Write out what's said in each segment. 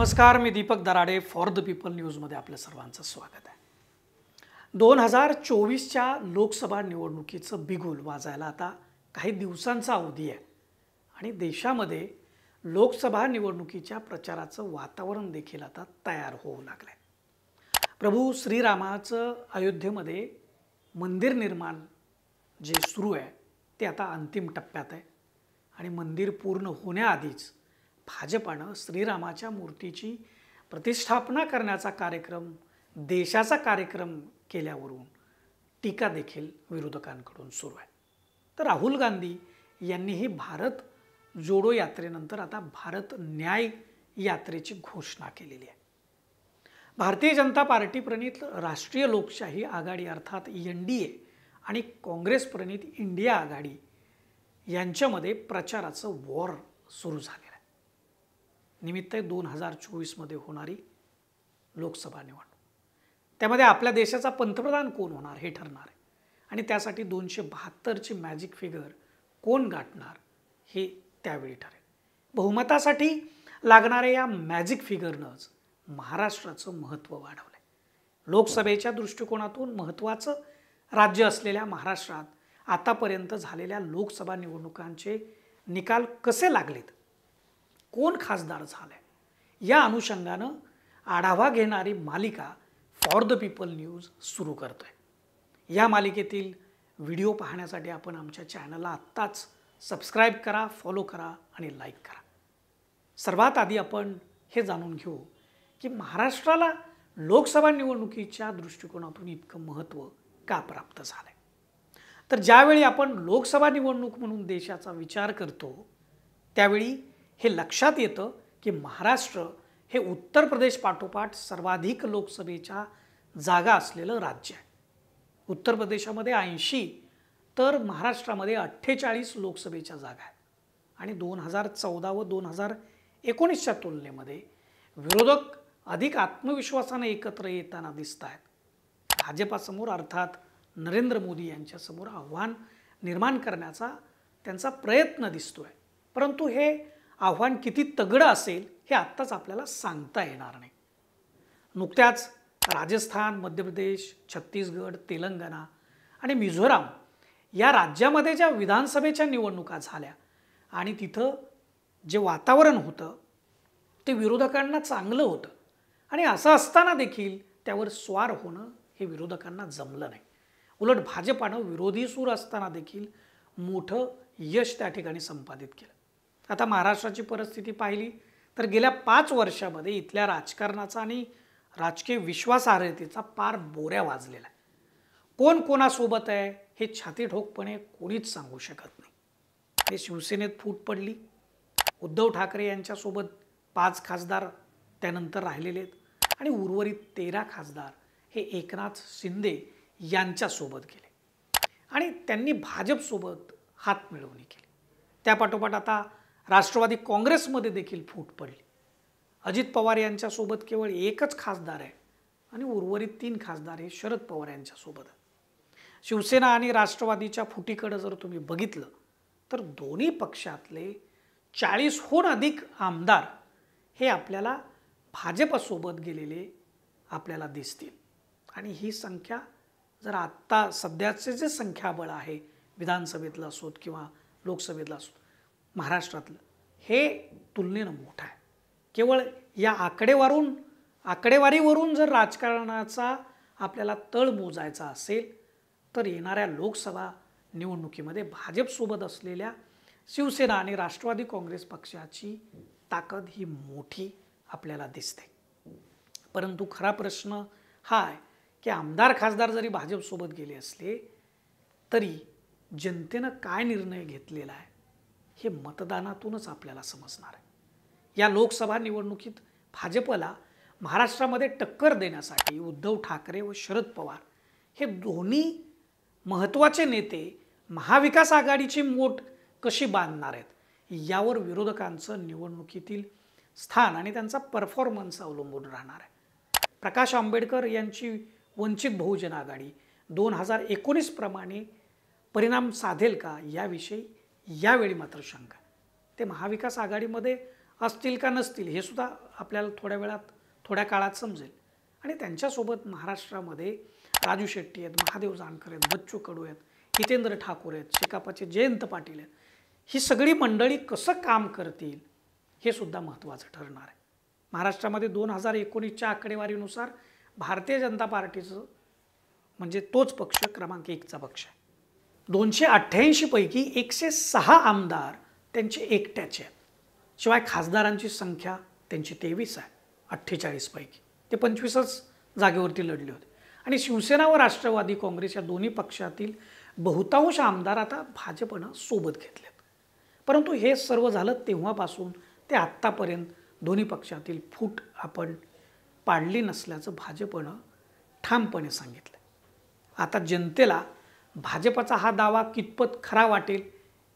नमस्कार, मी Deepak Darade for the people न्यूजमध्ये आपल्या सर्वांचं स्वागत आहे। 2024च्या लोकसभा निवडणुकीचं बिगुल वाजायला आता काही दिवसांचा अवधी आहे आणि देशामध्ये लोकसभा निवडणुकीच्या प्रचाराचं वातावरण देखील आता तयार होऊ लागलंय। प्रभू श्रीरामाचं अयोध्येमध्ये मंदिर निर्माण जे सुरू आहे ते आता अंतिम टप्प्यात आहे आणि मंदिर पूर्ण होण्याआधीच भाजपानं श्रीरामाच्या मूर्तीची प्रतिष्ठापना करण्याचा कार्यक्रम देशाचा कार्यक्रम केल्यावरून टीका देखील विरोधकांकडून सुरू आहे। तर राहुल गांधी यांनीही भारत जोडो यात्रेनंतर आता भारत न्याय यात्रेची घोषणा केलेली आहे। भारतीय जनता पार्टी प्रणित राष्ट्रीय लोकशाही आघाडी अर्थात NDA आणि काँग्रेस प्रणित इंडिया आघाडी यांच्यामध्ये प्रचाराचं वॉर सुरू झालेलं आहे। निमित्त 2024 मध्ये होणारी लोकसभा निवडणूक, त्यामध्ये आपल्या देशाचा पंतप्रधान कोण होणार हे ठरणार आहे आणि त्यासाठी 272 ची मॅजिक फिगर कोण गाठणार हे त्यावेळी ठरेल। बहुमतासाठी लागणाऱ्या या मॅजिक फिगरनंच महाराष्ट्राचं महत्त्व वाढवलंय। लोकसभेच्या दृष्टिकोनातून महत्त्वाचं राज्य असलेल्या महाराष्ट्रात आतापर्यंत झालेल्या लोकसभा निवडणुकांचे निकाल कसे लागलेत, कोण खासदार झाले या अनुषंगानं आढावा घेणारी मालिका फॉर द पीपल न्यूज सुरू करतोय। या मालिकेतील व्हिडिओ पाहण्यासाठी आपण आमच्या चॅनलला आत्ताच सबस्क्राइब करा, फॉलो करा आणि लाईक करा। सर्वात आधी आपण हे जाणून घेऊ की महाराष्ट्राला लोकसभा निवडणुकीच्या दृष्टिकोनातून इतकं महत्त्व का प्राप्त झालंय। तर ज्यावेळी आपण लोकसभा निवडणूक म्हणून देशाचा विचार करतो त्यावेळी हे लक्षात येतं की महाराष्ट्र हे उत्तर प्रदेश पाठोपाठ सर्वाधिक लोकसभेच्या जागा असलेलं राज्य आहे। उत्तर प्रदेशामध्ये 80 तर महाराष्ट्रामध्ये 48 लोकसभेच्या जागा आहेत आणि 2014 व 2019च्या तुलनेमध्ये विरोधक अधिक आत्मविश्वासाने एकत्र येताना दिसत आहेत। भाजपासमोर अर्थात नरेंद्र मोदी यांच्यासमोर आव्हान निर्माण करण्याचा त्यांचा प्रयत्न दिसतोय, परंतु हे आव्हान किती तगडं असेल हे आत्ताच आपल्याला सांगता येणार नाही। नुकत्याच राजस्थान, मध्य प्रदेश, छत्तीसगड, तेलंगणा आणि मिझोराम या राज्यामध्ये ज्या विधानसभेच्या निवडणुका झाल्या आणि तिथं जे वातावरण होतं ते विरोधकांना चांगलं होतं आणि असं असताना देखील त्यावर स्वार होणं हे विरोधकांना जमलं नाही। उलट भाजपानं विरोधी सूर असताना देखील मोठं यश त्या ठिकाणी संपादित केलं। आता महाराष्ट्राची परिस्थिती पाहिली तर गेल्या 5 वर्षामध्ये इथल्या राजकारणाचा आणि राजकीय विश्वासार्हतेचा पार बोऱ्या वाजलेला आहे। कोण कोणासोबत आहे हे छातीठोकपणे कोणीच सांगू शकत नाही। हे शिवसेनेत फूट पडली, उद्धव ठाकरे यांच्यासोबत 5 खासदार त्यानंतर राहिलेले आहेत आणि उर्वरित 13 खासदार हे एकनाथ शिंदे यांच्यासोबत गेले आणि त्यांनी भाजपसोबत हात मिळवणी केली। त्यापाठोपाठ आता राष्ट्रवादी काँग्रेसमध्ये देखील फूट पडली। अजित पवार यांच्यासोबत केवळ एकच खासदार आहे आणि उर्वरित 3 खासदार हे शरद पवार यांच्यासोबत आहेत। शिवसेना आणि राष्ट्रवादीच्या फुटीकडे जर तुम्ही बघितलं तर दोन्ही पक्षातले 40हून अधिक आमदार हे आपल्याला भाजपसोबत गेलेले आपल्याला दिसतील आणि ही संख्या जर आत्ता सध्याचे जे संख्याबळ आहे विधानसभेतलं असोत किंवा लोकसभेतलं असोत महाराष्ट्रातलं हे तुलनेनं मोठं आहे। केवळ या आकडेवारीवरून जर राजकारणाचा आपल्याला तळ मोजायचा असेल तर येणाऱ्या लोकसभा निवडणुकीमध्ये भाजपसोबत असलेल्या शिवसेना आणि राष्ट्रवादी काँग्रेस पक्षाची ताकद ही मोठी आपल्याला दिसते। परंतु खरा प्रश्न हा आहे की आमदार खासदार जरी भाजपसोबत गेले असले तरी जनतेनं काय निर्णय घेतलेला आहे हे मतदानातूनच आपल्याला समजणार आहे। या लोकसभा निवडणुकीत भाजपला महाराष्ट्रामध्ये टक्कर देण्यासाठी उद्धव ठाकरे व शरद पवार हे दोन्ही महत्त्वाचे नेते महाविकास आघाडीची मोट कशी बांधणार आहेत यावर विरोधकांचं निवडणुकीतील स्थान आणि त्यांचा परफॉर्मन्स अवलंबून राहणार आहे। प्रकाश आंबेडकर यांची वंचित बहुजन आघाडी 2019 प्रमाणे परिणाम साधेल का याविषयी यावेळी मात्र शंका। ते महाविकास आघाडीमध्ये असतील का नसतील हे सुद्धा आपल्याला थोड्या काळात समजेल. आणि त्यांच्यासोबत महाराष्ट्रामध्ये राजू शेट्टी आहेत, महादेव जानकर आहेत, बच्चू कडू आहेत, हितेंद्र ठाकूर आहेत, शेकापचे जयंत पाटील आहेत. ही सगळी मंडळी कसं काम करतील हे सुद्धा महत्त्वाचं ठरणार आहे. महाराष्ट्रामध्ये 2019च्या आकडेवारीनुसार भारतीय जनता पार्टीचं म्हणजे तोच पक्ष क्रमांक 1चा पक्ष आहे. 288 पैकी 106 आमदार त्यांचे एकट्याचे आहेत. शिवाय खासदारांची संख्या त्यांची 23 आहे 48 पैकी. ते 25च जागेवरती लढले होते. आणि शिवसेना व राष्ट्रवादी काँग्रेस या दोन्ही पक्षातील बहुतांश आमदार आता भाजपनं सोबत घेतलेत. परंतु हे सर्व झालं तेव्हापासून ते आत्तापर्यंत दोन्ही पक्षातील फूट आपण पाडली नसल्याचं भाजपनं ठामपणे सांगितलं. आता जनतेला भाजपचा हा दावा कितपत खरा वाटेल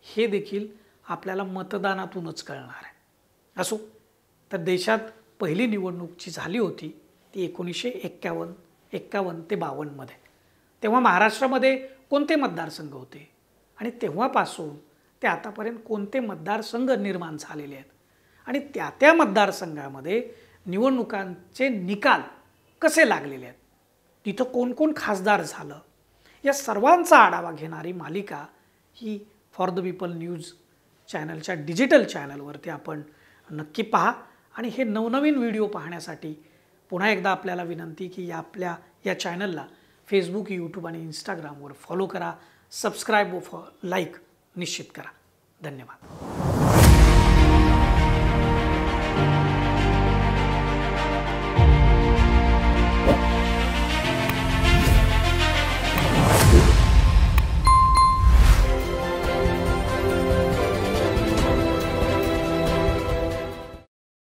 हे देखील आपल्याला मतदानातूनच कळणार आहे. असो तर देशात पहिली निवडणूक जी झाली होती ती 1951 ते 52मध्ये. तेव्हा महाराष्ट्रामध्ये कोणते मतदारसंघ होते आणि तेव्हापासून ते आतापर्यंत कोणते मतदारसंघ निर्माण झालेले आहेत आणि त्या मतदारसंघामध्ये निवडणुकांचे निकाल कसे लागलेले आहेत, तिथं कोण खासदार झालं, या सर्वांचा आढावा घेणारी मालिका ही फॉर द पीपल न्यूज चॅनलच्या डिजिटल चॅनलवरती आपण नक्की पहा. आणि हे नवनवीन व्हिडिओ पाहण्यासाठी पुन्हा एकदा आपल्याला विनंती की या चॅनलला फेसबुक, यूट्यूब आणि इंस्टाग्रामवर फॉलो करा, सबस्क्राईब व लाईक निश्चित करा. धन्यवाद.